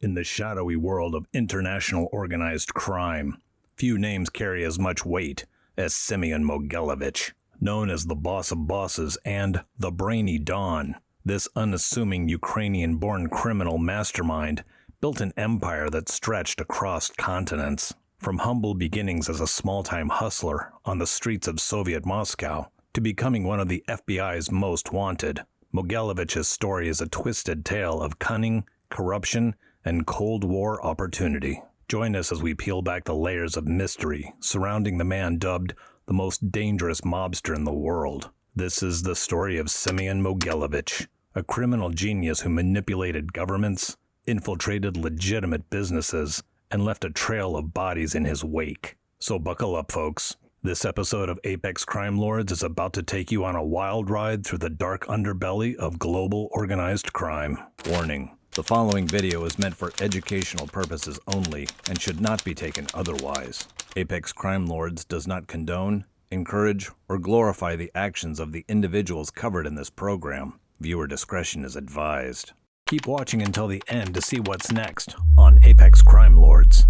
In the shadowy world of international organized crime, few names carry as much weight as Semion Mogelivich. Known as the boss of bosses and the brainy Don, this unassuming Ukrainian-born criminal mastermind built an empire that stretched across continents. From humble beginnings as a small-time hustler on the streets of Soviet Moscow to becoming one of the FBI's most wanted, Mogelivich's story is a twisted tale of cunning, corruption, and Cold War opportunity. Join us as we peel back the layers of mystery surrounding the man dubbed the most dangerous mobster in the world. This is the story of Semion Mogelivich, a criminal genius who manipulated governments, infiltrated legitimate businesses, and left a trail of bodies in his wake. So buckle up, folks. This episode of Apex Crime Lords is about to take you on a wild ride through the dark underbelly of global organized crime. Warning: the following video is meant for educational purposes only and should not be taken otherwise. Apex Crime Lords does not condone, encourage, or glorify the actions of the individuals covered in this program. Viewer discretion is advised. Keep watching until the end to see what's next on Apex Crime Lords.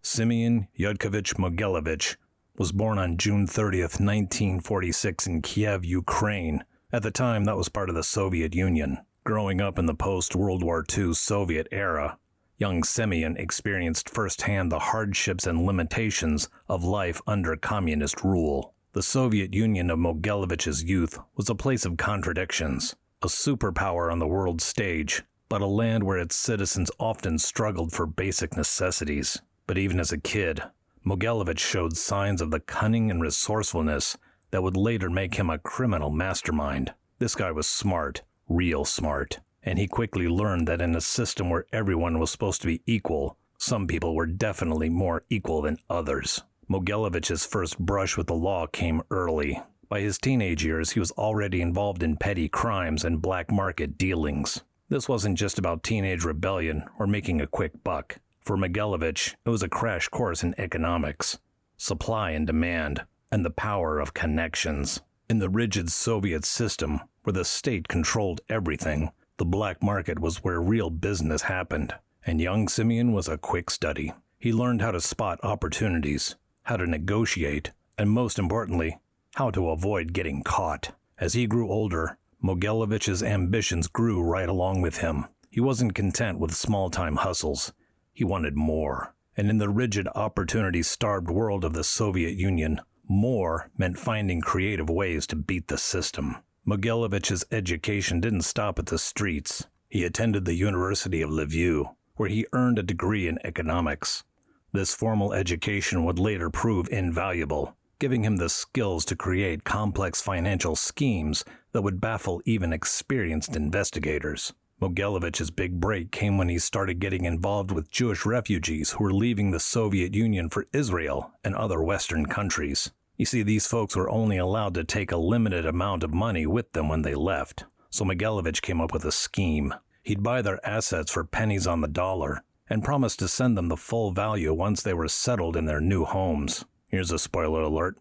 Semion Mogelivich was born on June 30th, 1946 in Kiev, Ukraine. At the time, that was part of the Soviet Union. Growing up in the post-World War II Soviet era, young Semion experienced firsthand the hardships and limitations of life under communist rule. The Soviet Union of Mogelivich's youth was a place of contradictions, a superpower on the world stage, but a land where its citizens often struggled for basic necessities. But even as a kid, Mogelivich showed signs of the cunning and resourcefulness that would later make him a criminal mastermind. This guy was smart, real smart, and he quickly learned that in a system where everyone was supposed to be equal, some people were definitely more equal than others. Mogelivich's first brush with the law came early. By his teenage years, he was already involved in petty crimes and black market dealings. This wasn't just about teenage rebellion or making a quick buck. For Mogelivich, it was a crash course in economics, supply and demand, and the power of connections. In the rigid Soviet system, where the state controlled everything, the black market was where real business happened, and young Semion was a quick study. He learned how to spot opportunities, how to negotiate, and most importantly, how to avoid getting caught. As he grew older, Mogelivich's ambitions grew right along with him. He wasn't content with small-time hustles. He wanted more. And in the rigid, opportunity-starved world of the Soviet Union, more meant finding creative ways to beat the system. Mogelivich's education didn't stop at the streets. He attended the University of Lviv, where he earned a degree in economics. This formal education would later prove invaluable, giving him the skills to create complex financial schemes that would baffle even experienced investigators. Mogelivich's big break came when he started getting involved with Jewish refugees who were leaving the Soviet Union for Israel and other Western countries. You see, these folks were only allowed to take a limited amount of money with them when they left, so Mogelivich came up with a scheme. He'd buy their assets for pennies on the dollar and promised to send them the full value once they were settled in their new homes. Here's a spoiler alert: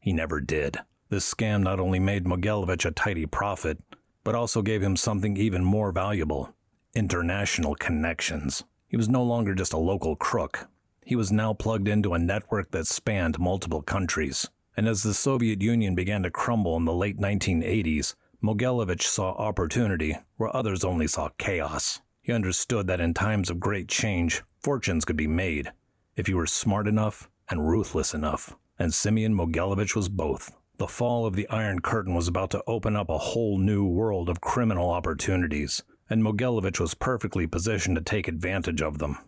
he never did. This scam not only made Mogelivich a tidy profit, but also gave him something even more valuable: international connections. He was no longer just a local crook. He was now plugged into a network that spanned multiple countries. And as the Soviet Union began to crumble in the late 1980s, Mogelivich saw opportunity where others only saw chaos. He understood that in times of great change, fortunes could be made if you were smart enough and ruthless enough. And Semion Mogelivich was both. The fall of the Iron Curtain was about to open up a whole new world of criminal opportunities, and Mogelivich was perfectly positioned to take advantage of them.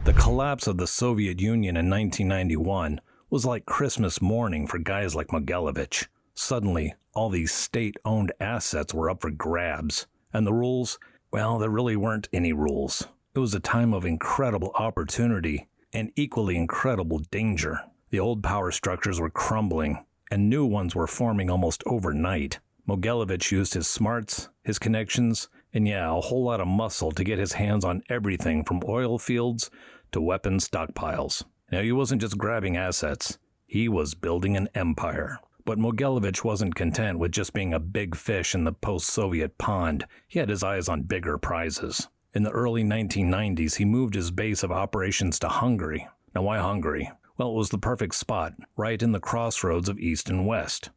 The collapse of the Soviet Union in 1991 was like Christmas morning for guys like Mogelivich. Suddenly, all these state-owned assets were up for grabs, and the rules, well, there really weren't any rules. It was a time of incredible opportunity and equally incredible danger. The old power structures were crumbling, and new ones were forming almost overnight. Mogelivich used his smarts, his connections, and a whole lot of muscle to get his hands on everything from oil fields to weapon stockpiles. Now, he wasn't just grabbing assets. He was building an empire. But Mogelivich wasn't content with just being a big fish in the post-Soviet pond. He had his eyes on bigger prizes. In the early 1990s, he moved his base of operations to Hungary. Now, why Hungary? Well, it was the perfect spot, right in the crossroads of East and West.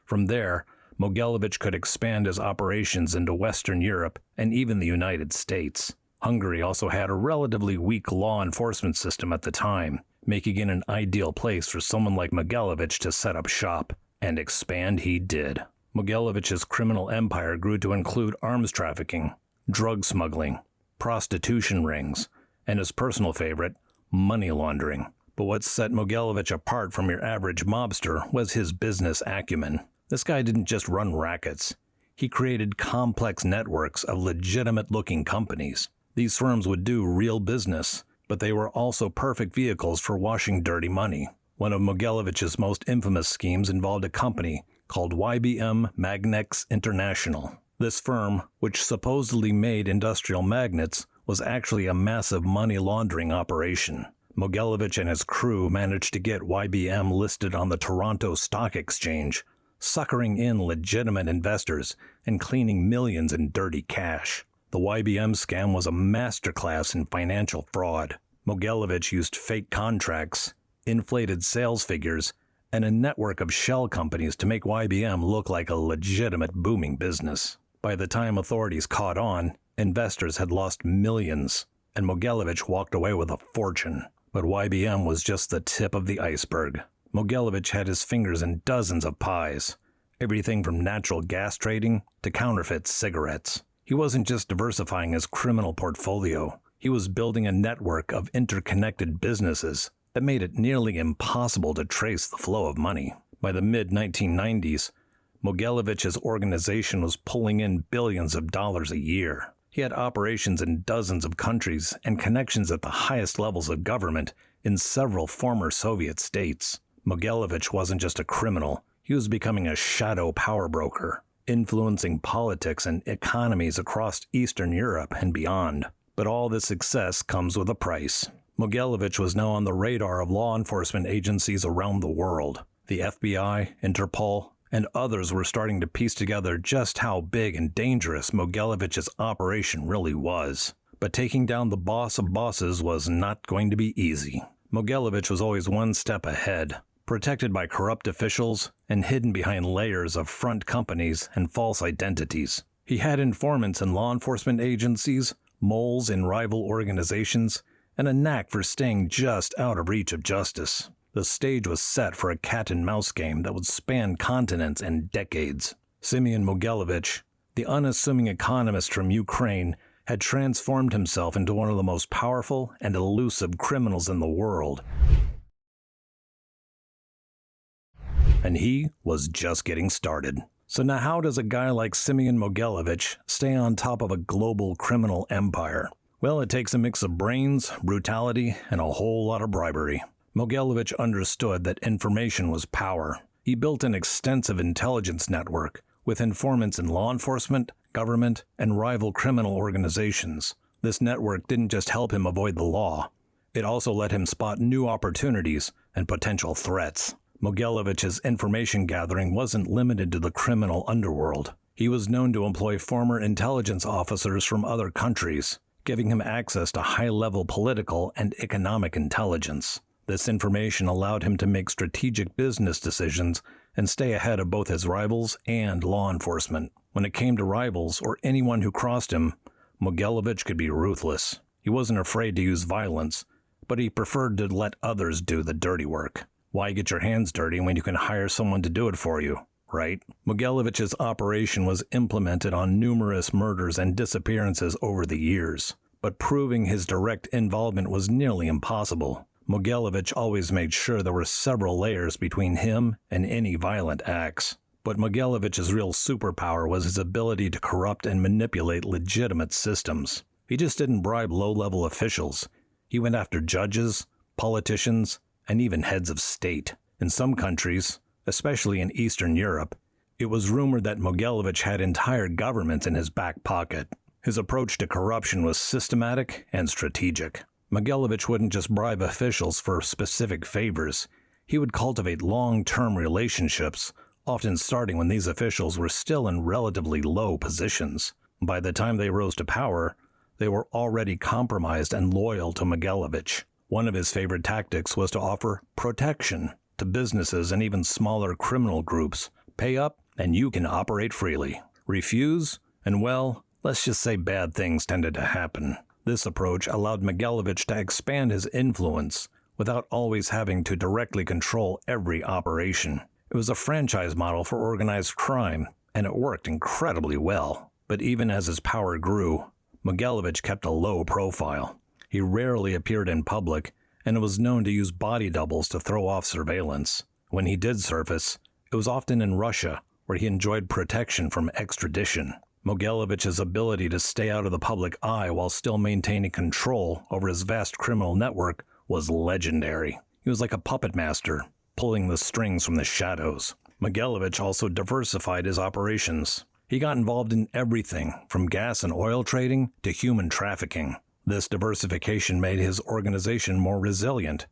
From there, Mogelivich could expand his operations into Western Europe and even the United States. Hungary also had a relatively weak law enforcement system at the time, making it an ideal place for someone like Mogelivich to set up shop. And expand he did. Mogelivich's criminal empire grew to include arms trafficking, drug smuggling, prostitution rings, and his personal favorite, money laundering. But what set Mogelivich apart from your average mobster was his business acumen. This guy didn't just run rackets. He created complex networks of legitimate-looking companies. These firms would do real business, but they were also perfect vehicles for washing dirty money. One of Mogelivich's most infamous schemes involved a company called YBM Magnex International. This firm, which supposedly made industrial magnets, was actually a massive money laundering operation. Mogelivich and his crew managed to get YBM listed on the Toronto Stock Exchange, suckering in legitimate investors and cleaning millions in dirty cash. The YBM scam was a masterclass in financial fraud. Mogelivich used fake contracts, inflated sales figures, and a network of shell companies to make YBM look like a legitimate booming business. By the time authorities caught on, investors had lost millions, and Mogelivich walked away with a fortune. But YBM was just the tip of the iceberg. Mogelivich had his fingers in dozens of pies, everything from natural gas trading to counterfeit cigarettes. He wasn't just diversifying his criminal portfolio, he was building a network of interconnected businesses that made it nearly impossible to trace the flow of money. By the mid-1990s, Mogelivich's organization was pulling in billions of dollars a year. He had operations in dozens of countries and connections at the highest levels of government in several former Soviet states. Mogelivich wasn't just a criminal, he was becoming a shadow power broker, influencing politics and economies across Eastern Europe and beyond. But all this success comes with a price. Mogelivich was now on the radar of law enforcement agencies around the world. The FBI, Interpol, and others were starting to piece together just how big and dangerous Mogelivich's operation really was. But taking down the boss of bosses was not going to be easy. Mogelivich was always one step ahead, protected by corrupt officials and hidden behind layers of front companies and false identities. He had informants in law enforcement agencies, moles in rival organizations, and a knack for staying just out of reach of justice. The stage was set for a cat-and-mouse game that would span continents and decades. Semion Mogelivich, the unassuming economist from Ukraine, had transformed himself into one of the most powerful and elusive criminals in the world. And he was just getting started. So now how does a guy like Semion Mogelivich stay on top of a global criminal empire? Well, it takes a mix of brains, brutality, and a whole lot of bribery. Mogelivich understood that information was power. He built an extensive intelligence network with informants in law enforcement, government, and rival criminal organizations. This network didn't just help him avoid the law. It also let him spot new opportunities and potential threats. Mogelivich's information gathering wasn't limited to the criminal underworld. He was known to employ former intelligence officers from other countries, giving him access to high-level political and economic intelligence. This information allowed him to make strategic business decisions and stay ahead of both his rivals and law enforcement. When it came to rivals or anyone who crossed him, Mogelivich could be ruthless. He wasn't afraid to use violence, but he preferred to let others do the dirty work. Why get your hands dirty when you can hire someone to do it for you, right? Mogelivich's operation was implemented on numerous murders and disappearances over the years, but proving his direct involvement was nearly impossible. Mogelivich always made sure there were several layers between him and any violent acts. But Mogelivich's real superpower was his ability to corrupt and manipulate legitimate systems. He just didn't bribe low-level officials. He went after judges, politicians, and even heads of state. In some countries, especially in Eastern Europe, it was rumored that Mogelivich had entire governments in his back pocket. His approach to corruption was systematic and strategic. Mogelivich wouldn't just bribe officials for specific favors. He would cultivate long-term relationships, often starting when these officials were still in relatively low positions. By the time they rose to power, they were already compromised and loyal to Mogelivich. One of his favorite tactics was to offer protection to businesses and even smaller criminal groups. Pay up and you can operate freely. Refuse, and well, let's just say bad things tended to happen. This approach allowed Mogelivich to expand his influence without always having to directly control every operation. It was a franchise model for organized crime, and it worked incredibly well. But even as his power grew, Mogelivich kept a low profile. He rarely appeared in public, and was known to use body doubles to throw off surveillance. When he did surface, it was often in Russia, where he enjoyed protection from extradition. Mogelivich's ability to stay out of the public eye while still maintaining control over his vast criminal network was legendary. He was like a puppet master, pulling the strings from the shadows. Mogelivich also diversified his operations. He got involved in everything, from gas and oil trading to human trafficking. This diversification made his organization more resilient.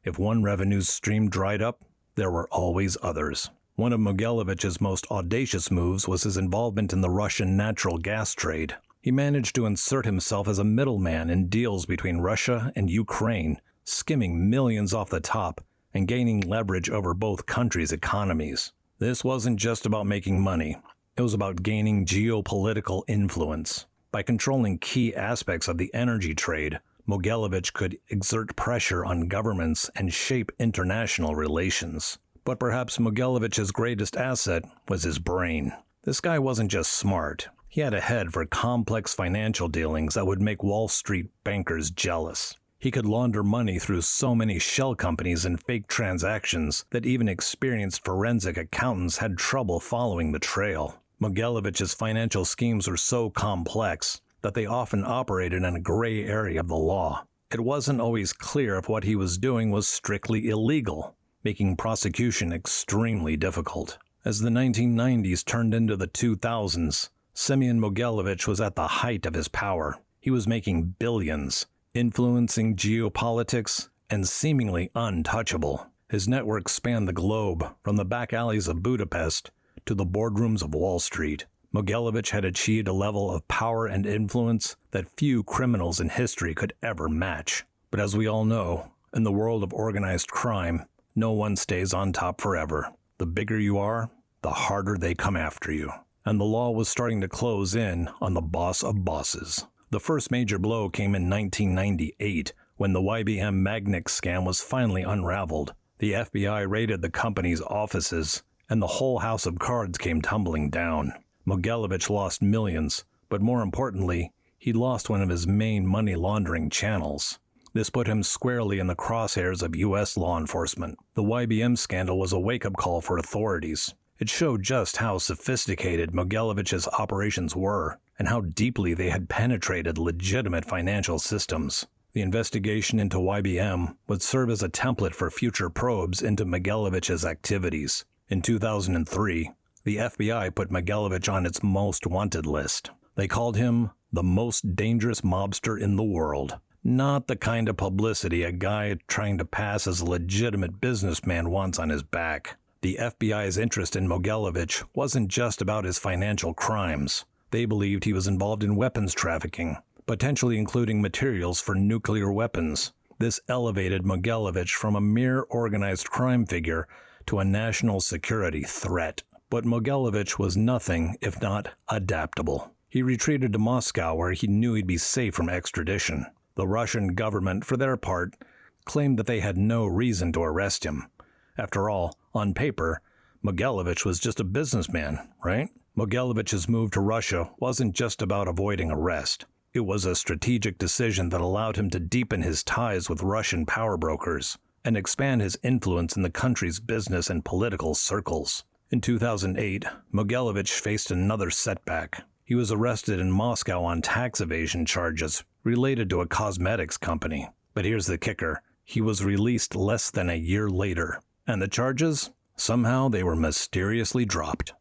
If one revenue stream dried up, there were always others. One of Mogelivich's most audacious moves was his involvement in the Russian natural gas trade. He managed to insert himself as a middleman in deals between Russia and Ukraine, skimming millions off the top and gaining leverage over both countries' economies. This wasn't just about making money. It was about gaining geopolitical influence. By controlling key aspects of the energy trade, Mogelivich could exert pressure on governments and shape international relations. But perhaps Mogelivich's greatest asset was his brain. This guy wasn't just smart. He had a head for complex financial dealings that would make Wall Street bankers jealous. He could launder money through so many shell companies and fake transactions that even experienced forensic accountants had trouble following the trail. Mogelivich's financial schemes were so complex that they often operated in a gray area of the law. It wasn't always clear if what he was doing was strictly illegal, making prosecution extremely difficult. As the 1990s turned into the 2000s, Semion Mogelivich was at the height of his power. He was making billions, influencing geopolitics, and seemingly untouchable. His network spanned the globe, from the back alleys of Budapest to the boardrooms of Wall Street. Mogelivich had achieved a level of power and influence that few criminals in history could ever match. But as we all know, in the world of organized crime, no one stays on top forever. The bigger you are, the harder they come after you. And the law was starting to close in on the boss of bosses. The first major blow came in 1998, when the YBM Magnex scam was finally unraveled. The FBI raided the company's offices, and the whole house of cards came tumbling down. Mogelivich lost millions, but more importantly, he lost one of his main money laundering channels. This put him squarely in the crosshairs of U.S. law enforcement. The YBM scandal was a wake-up call for authorities. It showed just how sophisticated Mogelivich's operations were, and how deeply they had penetrated legitimate financial systems. The investigation into YBM would serve as a template for future probes into Mogelivich's activities. In 2003, the FBI put Mogelivich on its most wanted list. They called him the most dangerous mobster in the world. Not the kind of publicity a guy trying to pass as a legitimate businessman wants on his back. The FBI's interest in Mogelivich wasn't just about his financial crimes. They believed he was involved in weapons trafficking, potentially including materials for nuclear weapons. This elevated Mogelivich from a mere organized crime figure to a national security threat. But Mogelivich was nothing if not adaptable. He retreated to Moscow, where he knew he'd be safe from extradition. The Russian government, for their part, claimed that they had no reason to arrest him. After all, on paper, Mogelivich was just a businessman, right? Mogelivich's move to Russia wasn't just about avoiding arrest. It was a strategic decision that allowed him to deepen his ties with Russian power brokers and expand his influence in the country's business and political circles. In 2008, Mogelivich faced another setback. He was arrested in Moscow on tax evasion charges related to a cosmetics company. But here's the kicker. He was released less than a year later. And the charges? Somehow they were mysteriously dropped.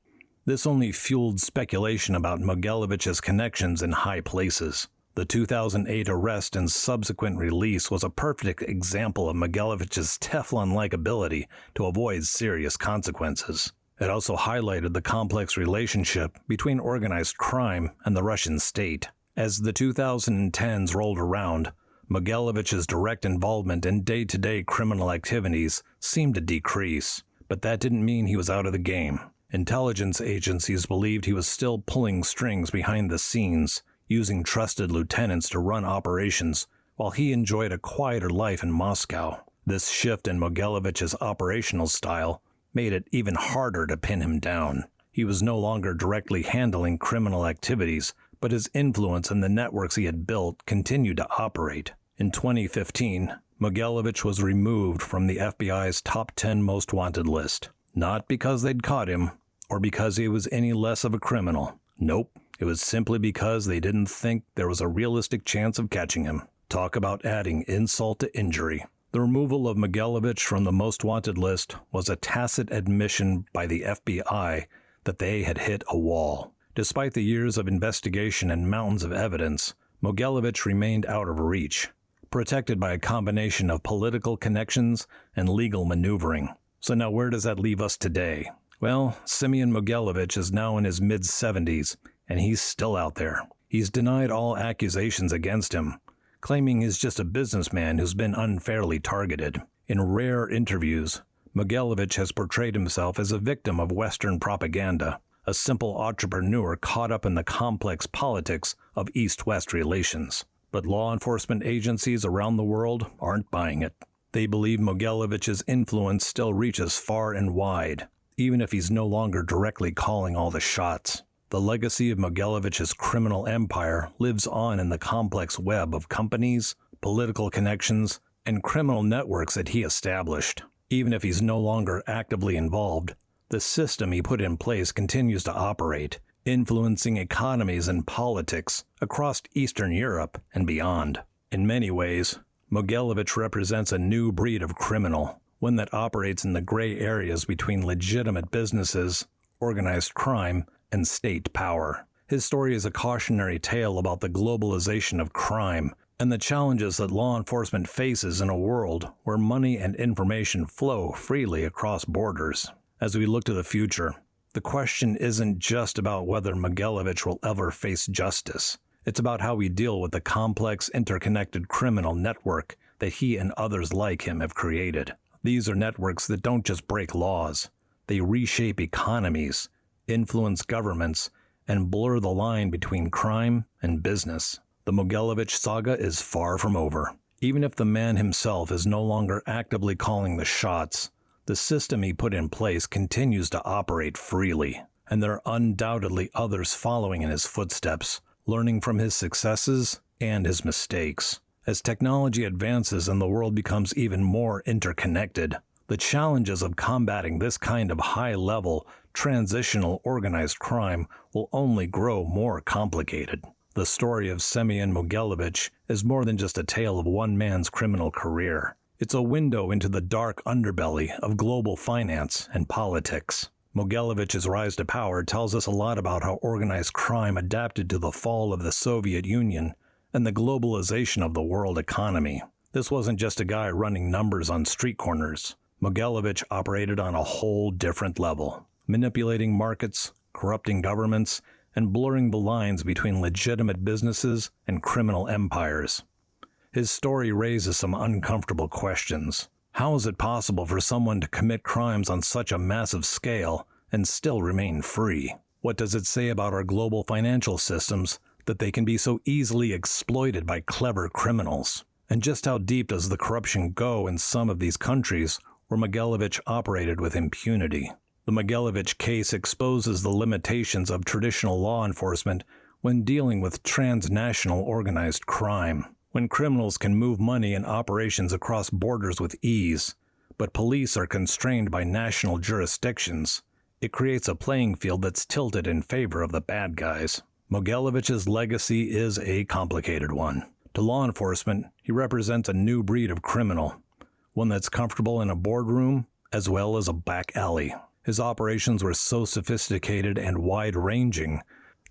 This only fueled speculation about Mogelivich's connections in high places. The 2008 arrest and subsequent release was a perfect example of Mogelivich's Teflon-like ability to avoid serious consequences. It also highlighted the complex relationship between organized crime and the Russian state. As the 2010s rolled around, Mogilivich's direct involvement in day-to-day criminal activities seemed to decrease, but that didn't mean he was out of the game. Intelligence agencies believed he was still pulling strings behind the scenes, using trusted lieutenants to run operations, while he enjoyed a quieter life in Moscow. This shift in Mogilivich's operational style made it even harder to pin him down. He was no longer directly handling criminal activities, but his influence and the networks he had built continued to operate. In 2015, Mogilivich was removed from the FBI's top 10 most wanted list. Not because they'd caught him, or because he was any less of a criminal. Nope, it was simply because they didn't think there was a realistic chance of catching him. Talk about adding insult to injury. The removal of Mogilivich from the most wanted list was a tacit admission by the FBI that they had hit a wall. Despite the years of investigation and mountains of evidence, Mogilivich remained out of reach, protected by a combination of political connections and legal maneuvering. So now where does that leave us today? Well, Semion Mogelivich is now in his mid-70s, and he's still out there. He's denied all accusations against him, claiming he's just a businessman who's been unfairly targeted. In rare interviews, Mogelivich has portrayed himself as a victim of Western propaganda, a simple entrepreneur caught up in the complex politics of East-West relations. But law enforcement agencies around the world aren't buying it. They believe Mogilivich's influence still reaches far and wide, even if he's no longer directly calling all the shots. The legacy of Mogilivich's criminal empire lives on in the complex web of companies, political connections, and criminal networks that he established. Even if he's no longer actively involved, the system he put in place continues to operate, influencing economies and politics across Eastern Europe and beyond. In many ways, Mogilivich represents a new breed of criminal, one that operates in the gray areas between legitimate businesses, organized crime, and state power. His story is a cautionary tale about the globalization of crime and the challenges that law enforcement faces in a world where money and information flow freely across borders. As we look to the future, the question isn't just about whether Mogilivich will ever face justice. It's about how we deal with the complex, interconnected criminal network that he and others like him have created. These are networks that don't just break laws. They reshape economies, influence governments, and blur the line between crime and business. The Mogilivich saga is far from over. Even if the man himself is no longer actively calling the shots, the system he put in place continues to operate freely, and there are undoubtedly others following in his footsteps, learning from his successes and his mistakes. As technology advances and the world becomes even more interconnected, the challenges of combating this kind of high-level, transitional organized crime will only grow more complicated. The story of Semion Mogelivich is more than just a tale of one man's criminal career. It's a window into the dark underbelly of global finance and politics. Mogilivich's rise to power tells us a lot about how organized crime adapted to the fall of the Soviet Union and the globalization of the world economy. This wasn't just a guy running numbers on street corners. Mogilivich operated on a whole different level, manipulating markets, corrupting governments, and blurring the lines between legitimate businesses and criminal empires. His story raises some uncomfortable questions. How is it possible for someone to commit crimes on such a massive scale and still remain free? What does it say about our global financial systems that they can be so easily exploited by clever criminals? And just how deep does the corruption go in some of these countries where Mogilivich operated with impunity? The Mogilivich case exposes the limitations of traditional law enforcement when dealing with transnational organized crime. When criminals can move money and operations across borders with ease, but police are constrained by national jurisdictions, it creates a playing field that's tilted in favor of the bad guys. Mogilivich's legacy is a complicated one. To law enforcement, he represents a new breed of criminal, one that's comfortable in a boardroom as well as a back alley. His operations were so sophisticated and wide-ranging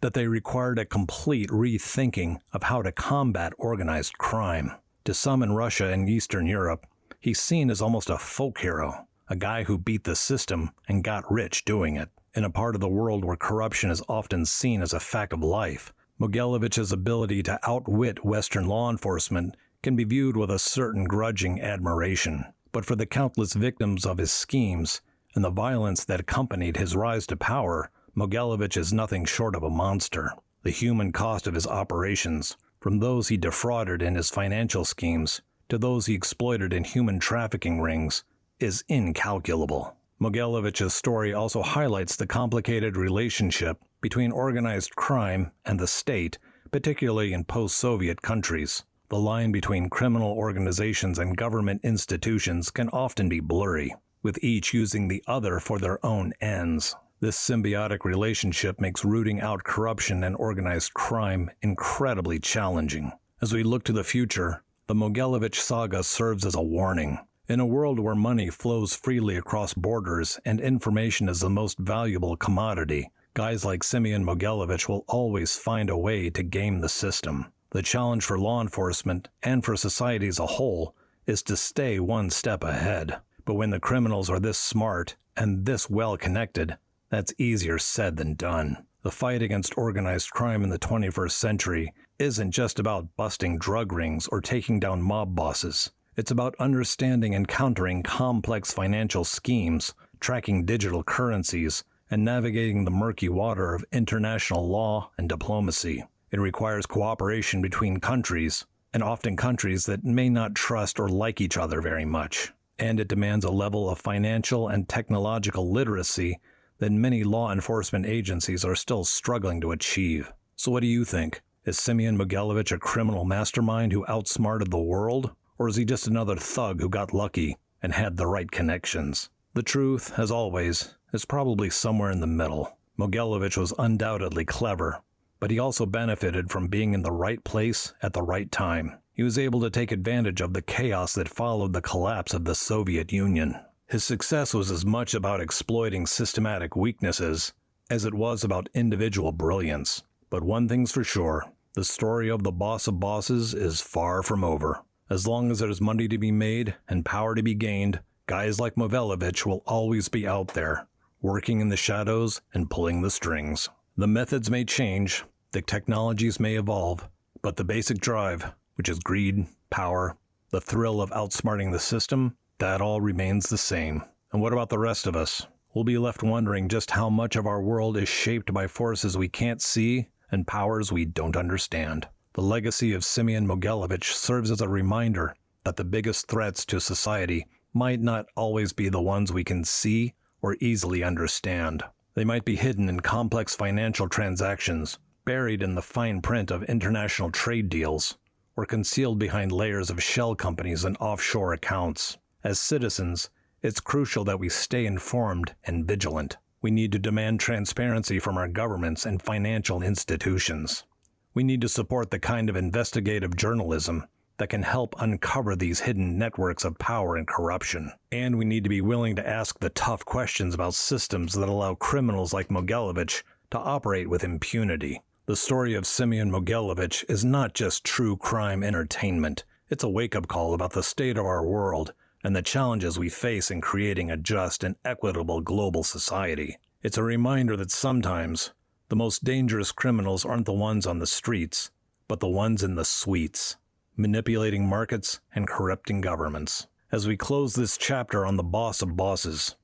that they required a complete rethinking of how to combat organized crime. To some in Russia and Eastern Europe, he's seen as almost a folk hero, a guy who beat the system and got rich doing it. In a part of the world where corruption is often seen as a fact of life, Mogelivich's ability to outwit Western law enforcement can be viewed with a certain grudging admiration. But for the countless victims of his schemes and the violence that accompanied his rise to power, Mogelivich is nothing short of a monster. The human cost of his operations, from those he defrauded in his financial schemes to those he exploited in human trafficking rings, is incalculable. Mogelivich's story also highlights the complicated relationship between organized crime and the state, particularly in post-Soviet countries. The line between criminal organizations and government institutions can often be blurry, with each using the other for their own ends. This symbiotic relationship makes rooting out corruption and organized crime incredibly challenging. As we look to the future, the Mogelivich saga serves as a warning. In a world where money flows freely across borders and information is the most valuable commodity, guys like Semion Mogelivich will always find a way to game the system. The challenge for law enforcement and for society as a whole is to stay one step ahead. But when the criminals are this smart and this well connected, that's easier said than done. The fight against organized crime in the 21st century isn't just about busting drug rings or taking down mob bosses. It's about understanding and countering complex financial schemes, tracking digital currencies, and navigating the murky water of international law and diplomacy. It requires cooperation between countries, and often countries that may not trust or like each other very much. And it demands a level of financial and technological literacy that many law enforcement agencies are still struggling to achieve. So what do you think? Is Semion Mogelivich a criminal mastermind who outsmarted the world? Or is he just another thug who got lucky and had the right connections? The truth, as always, is probably somewhere in the middle. Mogelivich was undoubtedly clever, but he also benefited from being in the right place at the right time. He was able to take advantage of the chaos that followed the collapse of the Soviet Union. His success was as much about exploiting systematic weaknesses as it was about individual brilliance. But one thing's for sure, the story of the boss of bosses is far from over. As long as there's money to be made and power to be gained, guys like Mogelivich will always be out there, working in the shadows and pulling the strings. The methods may change, the technologies may evolve, but the basic drive, which is greed, power, the thrill of outsmarting the system, that all remains the same. And what about the rest of us? We'll be left wondering just how much of our world is shaped by forces we can't see and powers we don't understand. The legacy of Semion Mogelivich serves as a reminder that the biggest threats to society might not always be the ones we can see or easily understand. They might be hidden in complex financial transactions, buried in the fine print of international trade deals, or concealed behind layers of shell companies and offshore accounts. As citizens, it's crucial that we stay informed and vigilant. We need to demand transparency from our governments and financial institutions. We need to support the kind of investigative journalism that can help uncover these hidden networks of power and corruption. And we need to be willing to ask the tough questions about systems that allow criminals like Mogelivich to operate with impunity. The story of Semion Mogelivich is not just true crime entertainment. It's a wake-up call about the state of our world and the challenges we face in creating a just and equitable global society. It's a reminder that sometimes the most dangerous criminals aren't the ones on the streets, but the ones in the suites, manipulating markets and corrupting governments. As we close this chapter on the boss of bosses,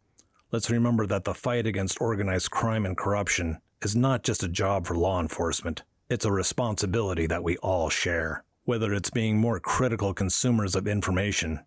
let's remember that the fight against organized crime and corruption is not just a job for law enforcement. It's a responsibility that we all share. Whether it's being more critical consumers of information,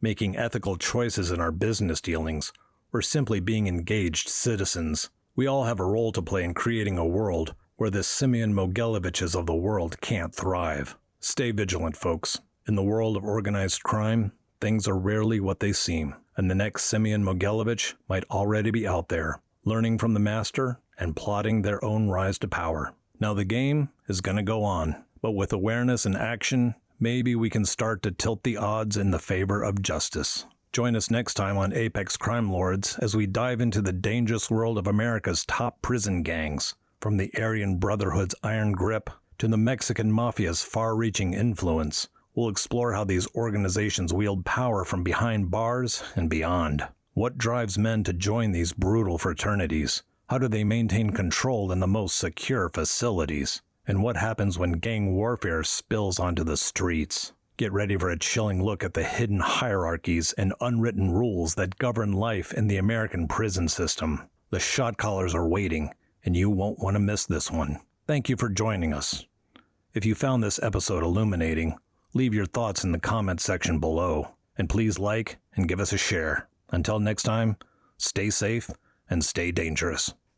making ethical choices in our business dealings, or simply being engaged citizens, we all have a role to play in creating a world where the Semion Mogeliviches of the world can't thrive. Stay vigilant, folks. In the world of organized crime, things are rarely what they seem, and the next Semion Mogelivich might already be out there, learning from the master and plotting their own rise to power. Now the game is going to go on, but with awareness and action, maybe we can start to tilt the odds in the favor of justice. Join us next time on Apex Crime Lords as we dive into the dangerous world of America's top prison gangs, from the Aryan Brotherhood's iron grip to the Mexican Mafia's far-reaching influence. We'll explore how these organizations wield power from behind bars and beyond. What drives men to join these brutal fraternities? How do they maintain control in the most secure facilities? And what happens when gang warfare spills onto the streets? Get ready for a chilling look at the hidden hierarchies and unwritten rules that govern life in the American prison system. The shot callers are waiting, and you won't want to miss this one. Thank you for joining us. If you found this episode illuminating, leave your thoughts in the comment section below, and please like and give us a share. Until next time, stay safe and stay dangerous.